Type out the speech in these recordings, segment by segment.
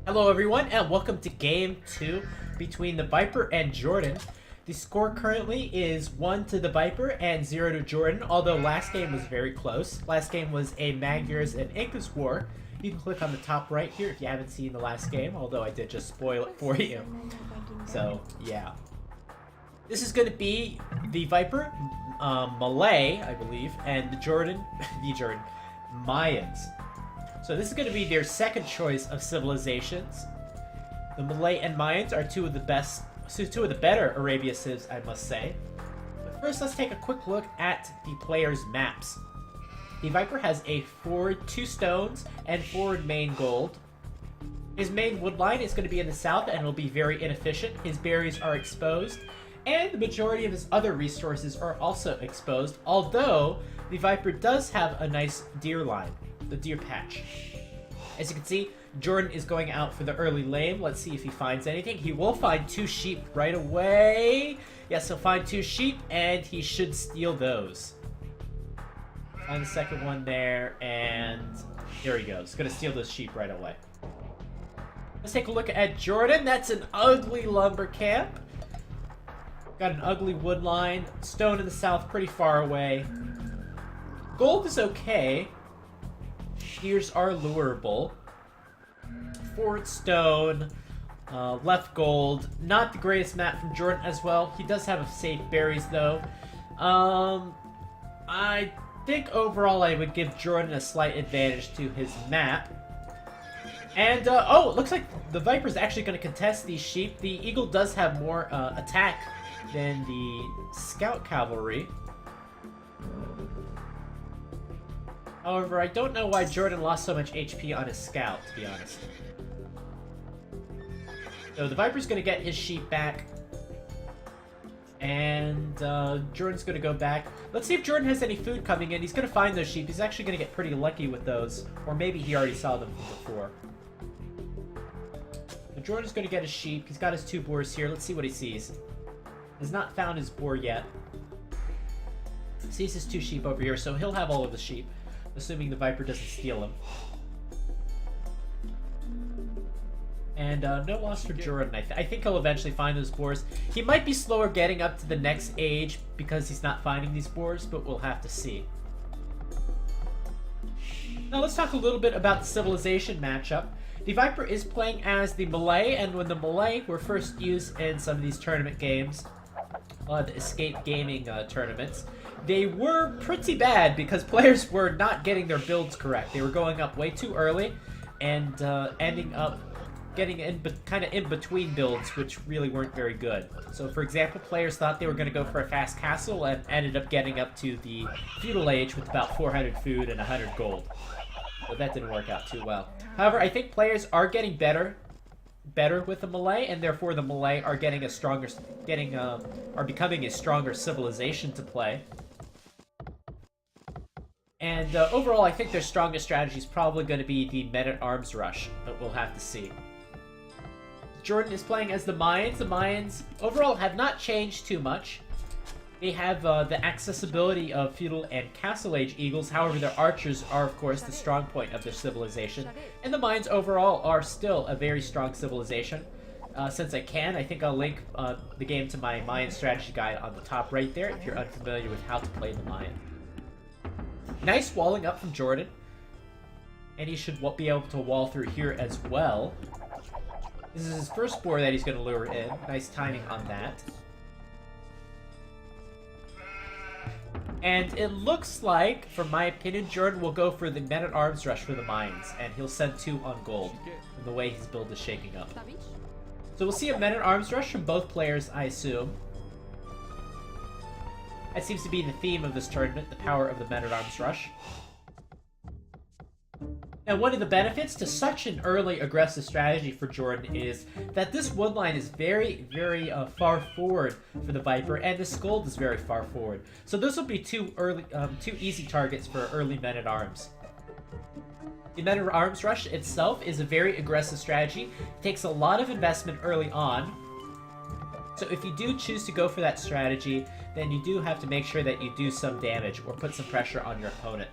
Hello everyone and welcome to game 2 between the Viper and Jordan. The score currently is 1 to the Viper and 0 to Jordan, although last game was very close. Last game was a Mayans and Incas war. You can click on the top right here if you haven't seen the last game, although I did just spoil it for you. So, yeah. This is going to be the Viper, Malay, I believe, and the Jordan, Mayans. So this is going to be their second choice of civilizations. The Malay and Mayans are two of the better Arabia civs, I must say. But first, let's take a quick look at the players' maps. The Viper has a forward 2 stones and forward main gold. His main wood line is going to be in the south and will be very inefficient. His berries are exposed, and the majority of his other resources are also exposed, although the Viper does have a nice deer line. The deer patch. As you can see, Jordan is going out for the early lane. Let's see if he finds anything. He will find 2 sheep right away. Yes, he'll find 2 sheep, and he should steal those. Find the second one there, and there he goes. Gonna steal those sheep right away. Let's take a look at Jordan. That's an ugly lumber camp. Got an ugly wood line. Stone in the south, pretty far away. Gold is okay. Shears are lurable. Forward stone, left gold. Not the greatest map from Jordan as well. He does have a safe berries though. I think overall I would give Jordan a slight advantage to his map. And oh, it looks like the Viper's actually going to contest these sheep. The Eagle does have more attack than the Scout Cavalry. However, I don't know why Jordan lost so much HP on his scout, to be honest. So the Viper's going to get his sheep back. And Jordan's going to go back. Let's see if Jordan has any food coming in. He's going to find those sheep. He's actually going to get pretty lucky with those. Or maybe he already saw them before. So Jordan's going to get his sheep. He's got his 2 boars here. Let's see what he sees. Has not found his boar yet. Sees his 2 sheep over here, so he'll have all of the sheep. Assuming the Viper doesn't steal him. And no loss for Jordan. I think he'll eventually find those boars. He might be slower getting up to the next age because he's not finding these boars, but we'll have to see. Now let's talk a little bit about the civilization matchup. The Viper is playing as the Malay, and when the Malay were first used in some of these tournament games, the escape gaming tournaments, they were pretty bad because players were not getting their builds correct. They were going up way too early and ending up getting kind of in between builds, which really weren't very good. So, for example, players thought they were going to go for a fast castle and ended up getting up to the feudal age with about 400 food and 100 gold. So that didn't work out too well. However, I think players are getting better with the Malay, and therefore the Malay are getting a stronger, are becoming a stronger civilization to play. And overall, I think their strongest strategy is probably going to be the men-at-arms rush, but we'll have to see. Jordan is playing as the Mayans. The Mayans overall have not changed too much. They have the accessibility of feudal and castle age eagles. However, their archers are, of course, the strong point of their civilization. And the Mayans overall are still a very strong civilization. Since I can, I think I'll link the game to my Mayan strategy guide on the top right there if you're unfamiliar with how to play the Mayan. Nice walling up from Jordan. And he should be able to wall through here as well. This is his first boar that he's going to lure in. Nice timing on that. And it looks like, from my opinion, Jordan will go for the men-at-arms rush for the Mayans. And he'll send 2 on gold, from the way his build is shaping up. So we'll see a men-at-arms rush from both players, I assume. That seems to be the theme of this tournament, the power of the men-at-arms rush. Now, one of the benefits to such an early aggressive strategy for Jordan is that this wood line is very, very far forward for the Viper, and this gold is very far forward. So this will be 2 easy targets for early men-at-arms. The men-at-arms rush itself is a very aggressive strategy. It takes a lot of investment early on. So if you do choose to go for that strategy, then you do have to make sure that you do some damage or put some pressure on your opponent.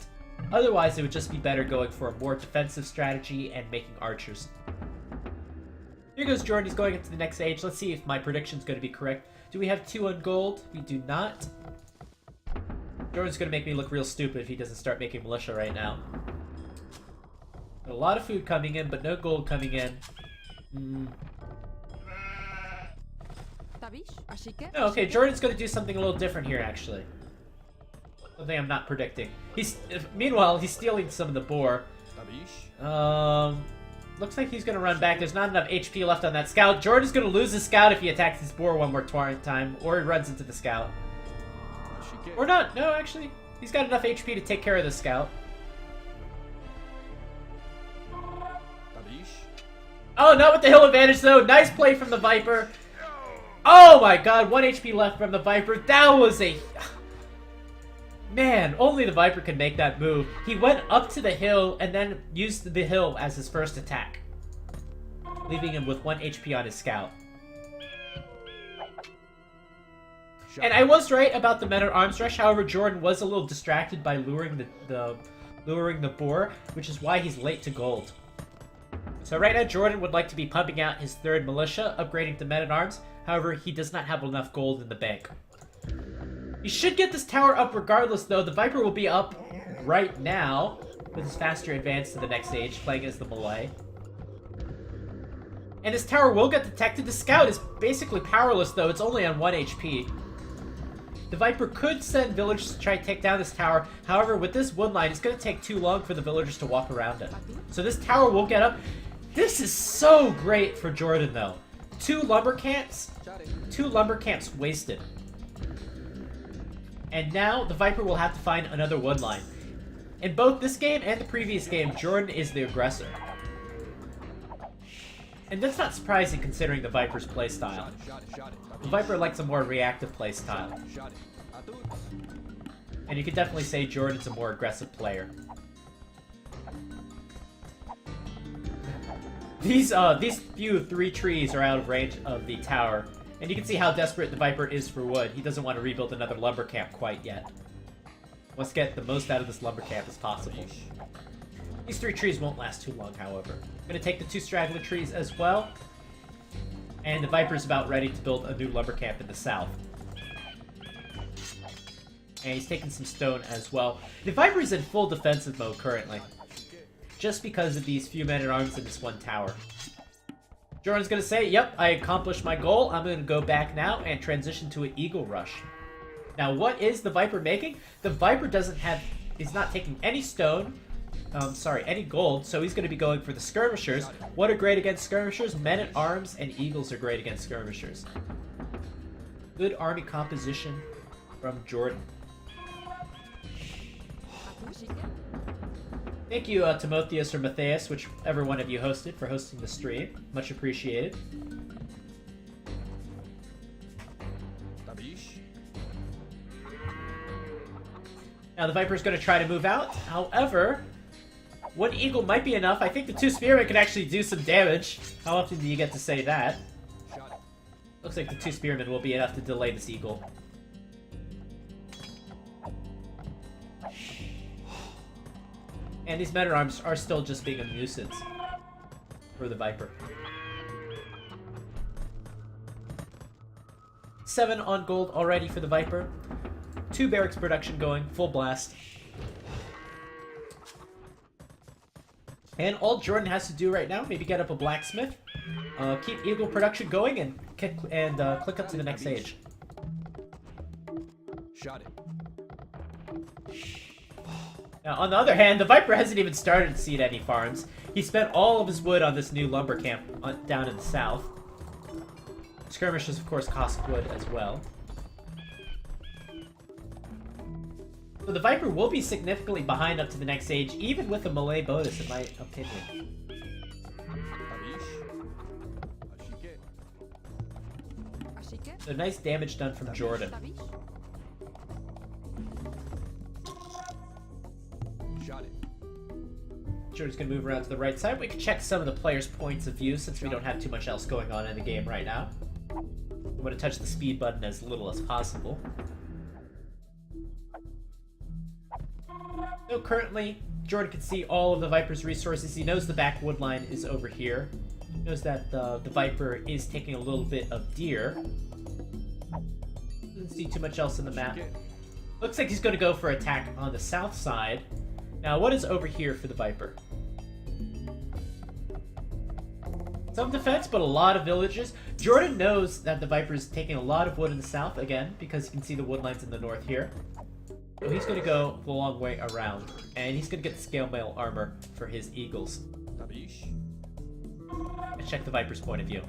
Otherwise, it would just be better going for a more defensive strategy and making archers. Here goes Jordan. He's going into the next age. Let's see if my prediction's going to be correct. Do we have 2 on gold? We do not. Jordan's going to make me look real stupid if he doesn't start making militia right now. A lot of food coming in, but no gold coming in. No, okay, Jordan's going to do something a little different here, actually. Something I'm not predicting. Meanwhile, he's stealing some of the boar. Looks like he's going to run back. There's not enough HP left on that scout. Jordan's going to lose his scout if he attacks his boar one more time, or he runs into the scout. Or not. No, actually, he's got enough HP to take care of the scout. Oh, not with the hill advantage, though. Nice play from the Viper. Oh my god, 1 HP left from the Viper. That was a... Man, only the Viper can make that move. He went up to the hill and then used the hill as his first attack, leaving him with 1 HP on his scout. And I was right about the men-at-arms rush. However, Jordan was a little distracted by luring the boar, which is why he's late to gold. So right now, Jordan would like to be pumping out his 3rd militia, upgrading to men-at-arms. However, he does not have enough gold in the bank. He should get this tower up regardless, though. The Viper will be up right now with his faster advance to the next stage, playing as the Malay. And his tower will get detected. The scout is basically powerless, though. It's only on 1 HP. The Viper could send villagers to try to take down this tower. However, with this wood line, it's going to take too long for the villagers to walk around it. So this tower will get up. This is so great for Jordan, though. 2 lumber camps wasted. And now the Viper will have to find another wood line. In both this game and the previous game, Jordan is the aggressor. And that's not surprising considering the Viper's playstyle. The Viper likes a more reactive playstyle. And you could definitely say Jordan's a more aggressive player. These few 3 trees are out of range of the tower. And you can see how desperate the Viper is for wood. He doesn't want to rebuild another lumber camp quite yet. Let's get the most out of this lumber camp as possible. These 3 trees won't last too long, however. I'm going to take the 2 straggler trees as well. And the Viper's about ready to build a new lumber camp in the south. And he's taking some stone as well. The Viper's in full defensive mode currently, just because of these few men-at-arms in this 1 tower. Jordan's going to say, yep, I accomplished my goal. I'm going to go back now and transition to an Eagle Rush. Now, what is the Viper making? The Viper is not taking any stone, any gold, so he's going to be going for the skirmishers. What are great against skirmishers? Men-at-arms and eagles are great against skirmishers. Good army composition from Jordan. Thank you, Timotheus or Matthias, whichever one of you hosted, for hosting the stream. Much appreciated. Now the Viper's going to try to move out. However, 1 eagle might be enough. I think the 2 spearmen can actually do some damage. How often do you get to say that? Looks like the 2 spearmen will be enough to delay this eagle. And these men-at-arms are still just being a nuisance for the Viper. 7 on gold already for the Viper. 2 barracks production going, full blast. And all Jordan has to do right now, maybe get up a blacksmith, keep eagle production going, and click up to the next stage. Shot it. Now, on the other hand, the Viper hasn't even started to seed any farms. He spent all of his wood on this new lumber camp down in the south. Skirmishes, of course, cost wood as well. So the Viper will be significantly behind up to the next stage, even with a Malay bonus, in my opinion. So nice damage done from Jordan. Jordan's going to move around to the right side. We can check some of the players' points of view since we don't have too much else going on in the game right now. I'm going to touch the speed button as little as possible. So currently, Jordan can see all of the Viper's resources. He knows the back wood line is over here. Knows that the Viper is taking a little bit of deer. Doesn't see too much else in the map. Looks like he's going to go for attack on the south side. Now, what is over here for the Viper? Some defense, but a lot of villages. Jordan knows that the Viper is taking a lot of wood in the south, again, because you can see the wood lines in the north here. So he's going to go the long way around, and he's going to get the scale mail armor for his eagles. Let's check the Viper's point of view.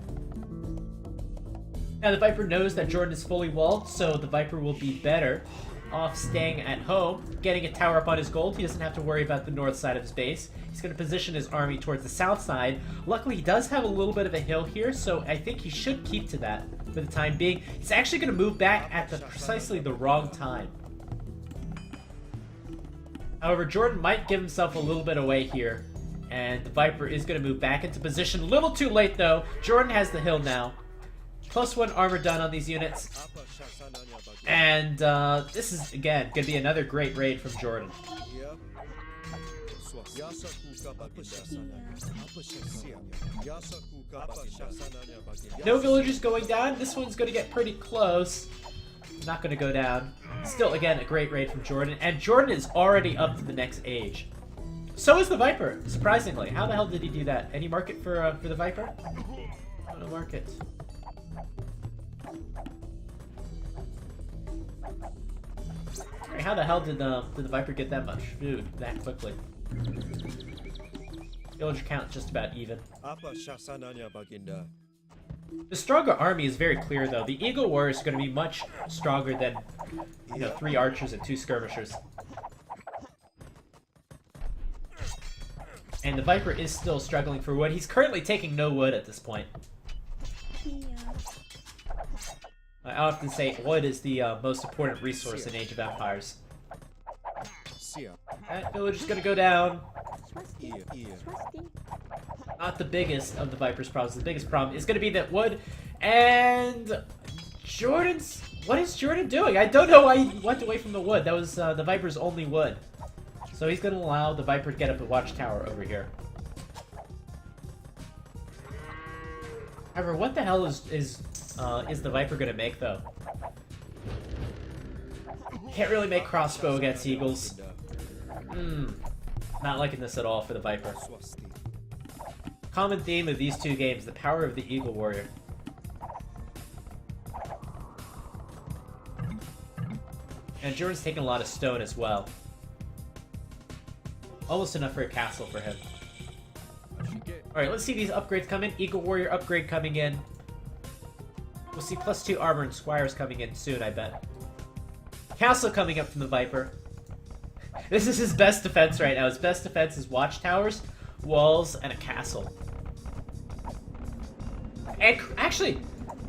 Now, the Viper knows that Jordan is fully walled, so the Viper will be better off staying at home, getting a tower up on his gold. He doesn't have to worry about the north side of his base. He's going to position his army towards the south side. Luckily, he does have a little bit of a hill here, so I think he should keep to that for the time being. He's actually going to move back at precisely the wrong time. However, Jordan might give himself a little bit away here, and the Viper is going to move back into position. A little too late, though. Jordan has the hill now. +1 armor done on these units. And this is, again, going to be another great raid from Jordan. No villagers going down. This one's going to get pretty close. Not going to go down. Still, again, a great raid from Jordan. And Jordan is already up to the next age. So is the Viper, surprisingly. How the hell did he do that? Any market for the Viper? No market. How the hell did the Viper get that much food that quickly? Villager count just about even. The stronger army is very clear, though. The Eagle Warriors are going to be much stronger than, 3 archers and 2 skirmishers. And the Viper is still struggling for wood. He's currently taking no wood at this point. I often say wood is the most important resource in Age of Empires. That village is going to go down. Not the biggest of the Viper's problems. The biggest problem is going to be that wood. And Jordan's... What is Jordan doing? I don't know why he went away from the wood. That was the Viper's only wood. So he's going to allow the Viper to get up a watchtower over here. However, what the hell is the Viper going to make, though? Can't really make crossbow against eagles. Not liking this at all for the Viper. Common theme of these two games, the power of the Eagle Warrior. And Jordan's taking a lot of stone as well. Almost enough for a castle for him. Alright, let's see these upgrades come in. Eagle Warrior upgrade coming in. We'll see +2 armor and squires coming in soon, I bet. Castle coming up from the Viper. This is his best defense right now. His best defense is watchtowers, walls, and a castle. And actually,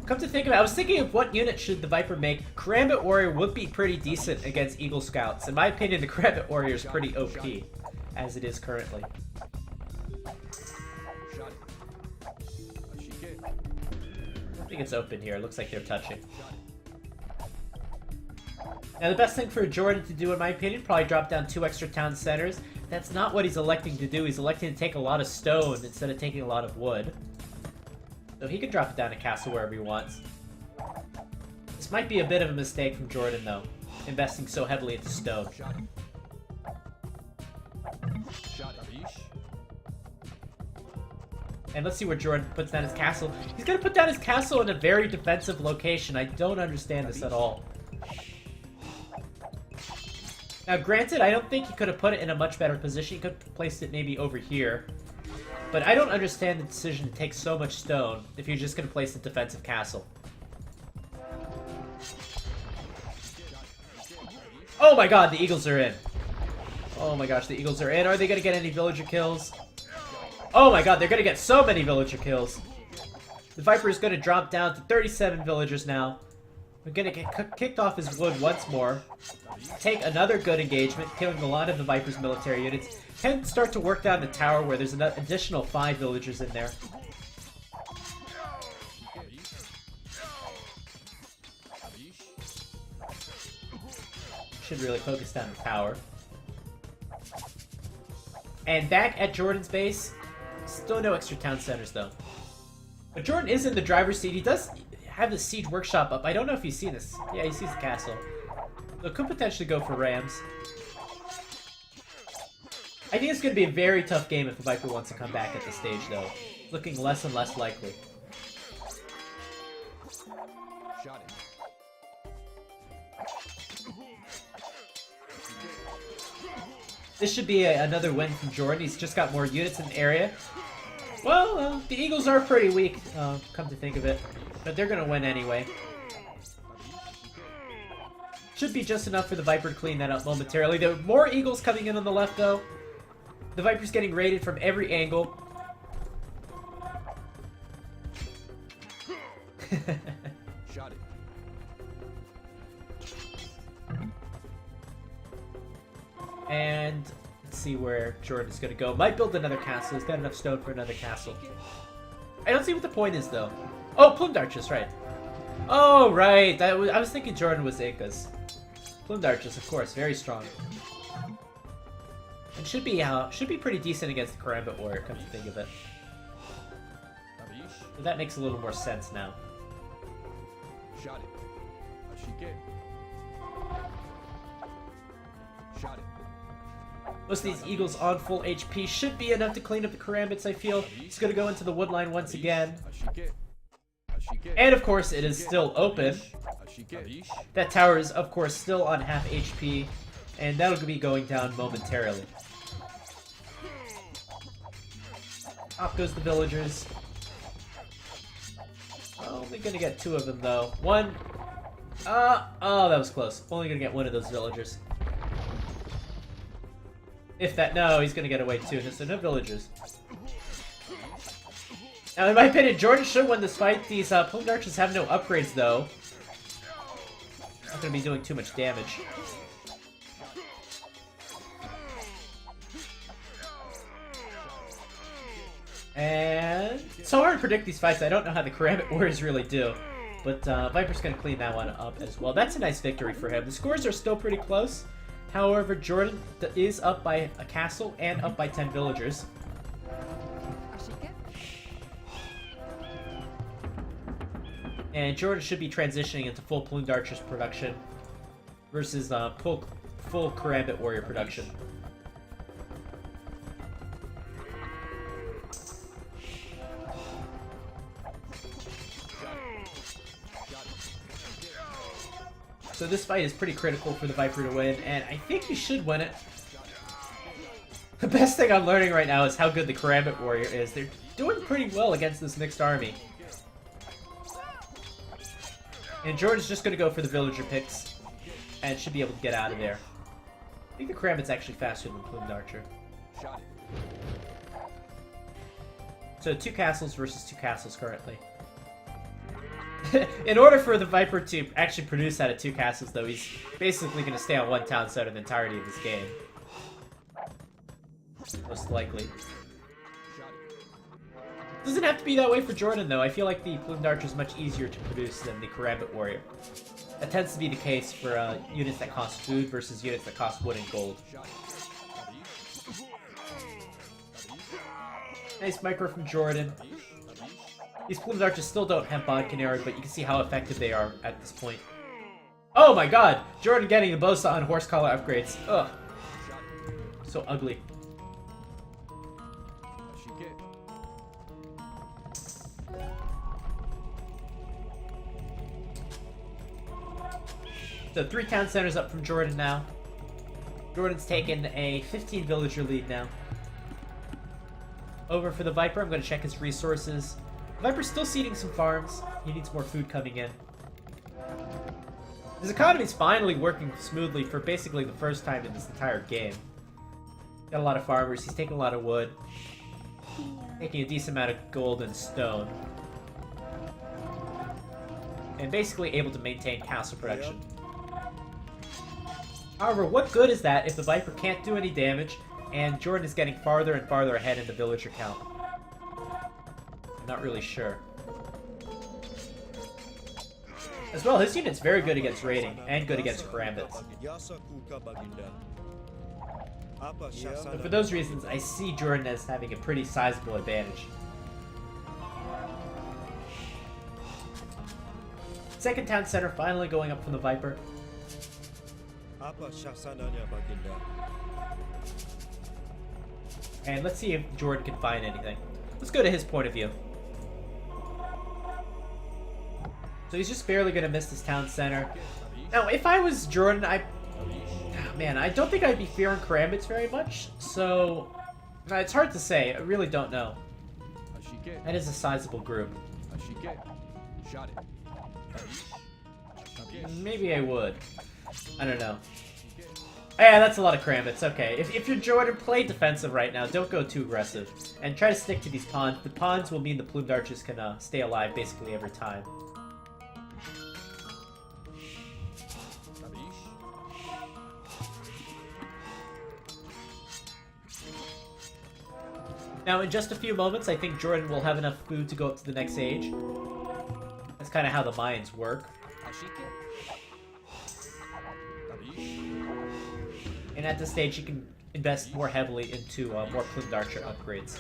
come to think of it, I was thinking of what unit should the Viper make. Karambit Warrior would be pretty decent against Eagle Scouts. In my opinion, the Karambit Warrior is pretty OP, as it is currently. I think it's open here. It looks like they're touching. Now, the best thing for Jordan to do, in my opinion, probably drop down 2 extra town centers. That's not what he's electing to do. He's electing to take a lot of stone instead of taking a lot of wood. So he can drop it down a castle wherever he wants. This might be a bit of a mistake from Jordan, though, investing so heavily into stone. And let's see where Jordan puts down his castle. He's going to put down his castle in a very defensive location. I don't understand this at all. Now, granted, I don't think he could have put it in a much better position. He could have placed it maybe over here. But I don't understand the decision to take so much stone if you're just going to place a defensive castle. Oh my god, the Eagles are in. Oh my gosh, the Eagles are in. Are they going to get any villager kills? Oh my god, they're going to get so many villager kills. The Viper is going to drop down to 37 villagers now. We're going to get kicked off his wood once more. Take another good engagement, killing a lot of the Viper's military units. Can start to work down the tower where there's an additional 5 villagers in there. Should really focus down the tower. And back at Jordan's base, still no extra town centers though. But Jordan is in the driver's seat. He does have the siege workshop up. I don't know if he's seen this. Yeah, he sees the castle. So could potentially go for Rams. I think it's going to be a very tough game if the Viper wants to come back at this stage, though. Looking less and less likely. Shot it. This should be another win from Jordan. He's just got more units in the area. Well, the Eagles are pretty weak, come to think of it. But they're going to win anyway. Should be just enough for the Viper to clean that up momentarily. There are more Eagles coming in on the left, though. The Viper's getting raided from every angle. Shot it. And let's see where Jordan's going to go. Might build another castle. He's got enough stone for another castle. I don't see what the point is, though. Oh, Plumed Archers, right. Oh, right. I was thinking Jordan was Incas. Plumed Archers, of course. Very strong. And should be pretty decent against the Karambit Warrior, come to think of it. But that makes a little more sense now. Shot it. Shot it. Most of these Eagles on full HP should be enough to clean up the Karambits, I feel. He's going to go into the wood line once again. And of course, it is still open. That tower is, of course, still on half HP. And that'll be going down momentarily. Off goes the villagers. Only gonna get 2 of them, though. One. Oh, that was close. Only gonna get 1 of those villagers. If that, no, he's gonna get away too. So no villagers. Now, in my opinion, Jordan should win this fight. These Plumed Archers have no upgrades, though. Not gonna be doing too much damage. And it's so hard to predict these fights. I don't know how the Karambit Warriors really do. But Viper's going to clean that one up as well. That's a nice victory for him. The scores are still pretty close. However, Jordan is up by a castle and up by 10 villagers. And Jordan should be transitioning into full Plumed Archers production versus full Karambit Warrior production. So this fight is pretty critical for the Viper to win, and I think he should win it. The best thing I'm learning right now is how good the Karambit Warrior is. They're doing pretty well against this mixed army. And Jordan's just going to go for the villager picks, and should be able to get out of there. I think the Karambit's actually faster than Plumed Archer. So 2 castles versus 2 castles currently. In order for the Viper to actually produce out of 2 castles, though, he's basically going to stay on 1 town center the entirety of this game. Most likely. Doesn't have to be that way for Jordan, though. I feel like the Plumed Archer is much easier to produce than the Karambit Warrior. That tends to be the case for units that cost food versus units that cost wood and gold. Nice micro from Jordan. These Plumed Archers still don't have Bodkin arrow, but you can see how effective they are at this point. Oh my god! Jordan getting the Bosa on horse collar upgrades. Ugh. So ugly. So 3 town centers up from Jordan now. Jordan's taken a 15 villager lead now. Over for the Viper, I'm going to check his resources. Viper's still seeding some farms. He needs more food coming in. His economy's finally working smoothly for basically the first time in this entire game. Got a lot of farmers. He's taking a lot of wood. Taking a decent amount of gold and stone. And basically able to maintain castle production. However, what good is that if the Viper can't do any damage and Jordan is getting farther and farther ahead in the villager count? Not really sure. As well, his unit's very good against raiding and good against Karambits. So for those reasons, I see Jordan as having a pretty sizable advantage. Second town center finally going up from the Viper. Apa syahsananya baginda? And let's see if Jordan can find anything. Let's go to his point of view. So he's just barely gonna miss this town center. Now, if I was Jordan, man, I don't think I'd be fearing Karambits very much. So, it's hard to say. I really don't know. That is a sizable group. Shot it. Maybe I would. I don't know. Yeah, that's a lot of Karambits. Okay, if you're Jordan, play defensive right now. Don't go too aggressive. And try to stick to these pawns. The pawns will mean the plumed archers can stay alive basically every time. Now, in just a few moments, I think Jordan will have enough food to go up to the next age. That's kind of how the Mayans work. And at this stage, you can invest more heavily into more plumed archer upgrades.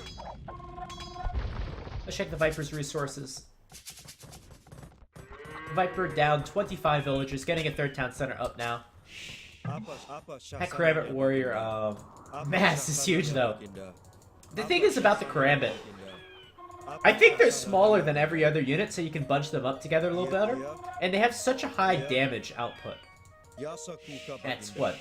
Let's check the Viper's resources. Viper down 25 villagers, getting a third town center up now. That Karambit warrior, mass is huge though. The thing is about the Karambit, I think they're smaller than every other unit, so you can bunch them up together a little better. And they have such a high damage output. That's what?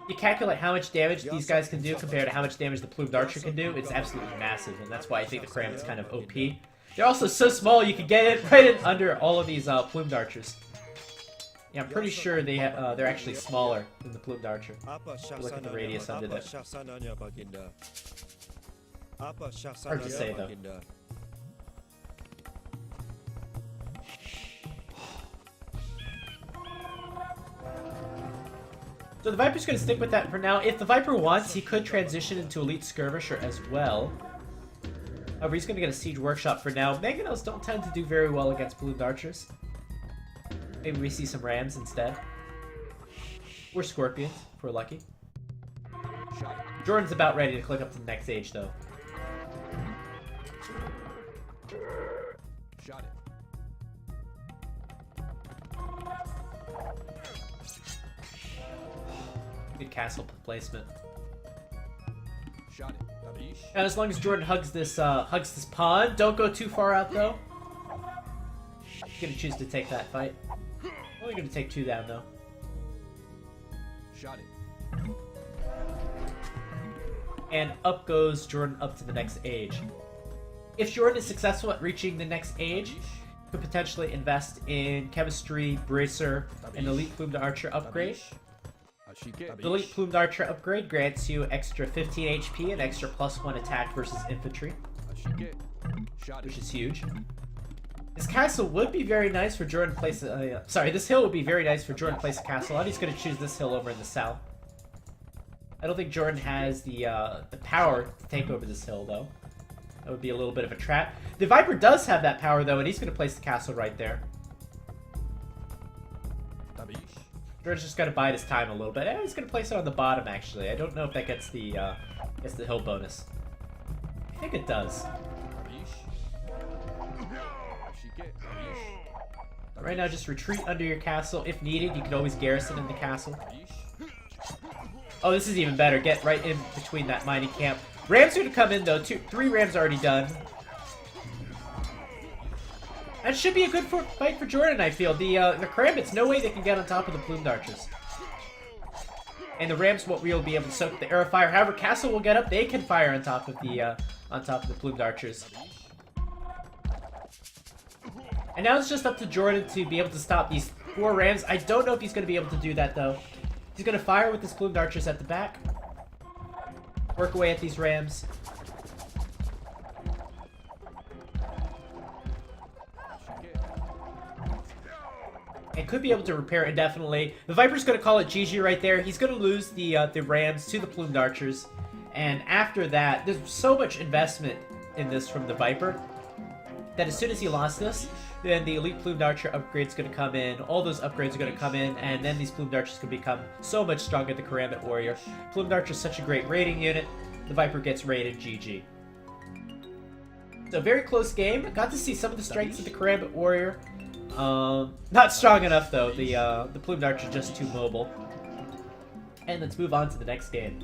You calculate how much damage these guys can do compared to how much damage the plumed archer can do, it's absolutely massive, and that's why I think the Karambit's kind of OP. They're also so small you can get it right in under all of these plumed archers. Yeah, I'm pretty sure they're actually smaller than the plumed archer. Look at the radius under that. Hard to say though. So the Viper's going to stick with that for now. If the Viper wants, he could transition into Elite Skirmisher as well. However, he's going to get a Siege Workshop for now. Mangonels don't tend to do very well against plumed archers. Maybe we see some Rams instead. Or Scorpions, if we're lucky. Jordan's about ready to click up to the next age, though. Shot it. Good castle placement. Shot it. And as long as Jordan hugs this pawn, don't go too far out though. He's gonna choose to take that fight. Only gonna take 2 down though. Shot it. And up goes Jordan up to the next age. If Jordan is successful at reaching the next age, he could potentially invest in Chemistry, Bracer, and Elite Plumed Archer upgrade. The Elite Plumed Archer upgrade grants you extra 15 HP and extra +1 attack versus infantry, which is huge. This castle would be very nice for Jordan to place this hill would be very nice for Jordan to place a castle on. He's going to choose this hill over in the south. I don't think Jordan has the power to take over this hill, though. That would be a little bit of a trap. The Viper does have that power, though, and he's going to place the castle right there. Jordan's just got to bide his time a little bit. He's going to place it on the bottom, actually. I don't know if that gets the hill bonus. I think it does. Right now, just retreat under your castle. If needed, you can always garrison in the castle. Oh, this is even better. Get right in between that mining camp. Rams are going to come in, though. 3 Rams already done. That should be a good fight for Jordan, I feel. The Karambits, no way they can get on top of the plumed archers. And the Rams won't really be able to soak the arrow fire. However, Castle will get up. They can fire on top of the plumed archers. And now it's just up to Jordan to be able to stop these 4 Rams. I don't know if he's going to be able to do that, though. He's going to fire with his plumed archers at the back. Work away at these Rams. And could be able to repair indefinitely. The Viper's going to call it GG right there. He's going to lose the Rams to the plumed archers. And after that, there's so much investment in this from the Viper that as soon as he lost this, then the Elite Plumed Archer upgrade's going to come in. All those upgrades are going to come in, and then these Plumed Archers can become so much stronger than the Karambit Warrior. Plumed Archer's such a great raiding unit. The Viper gets raided GG. So very close game. Got to see some of the strengths of the Karambit Warrior. Not strong enough though. The plumed archer just too mobile. And let's move on to the next game.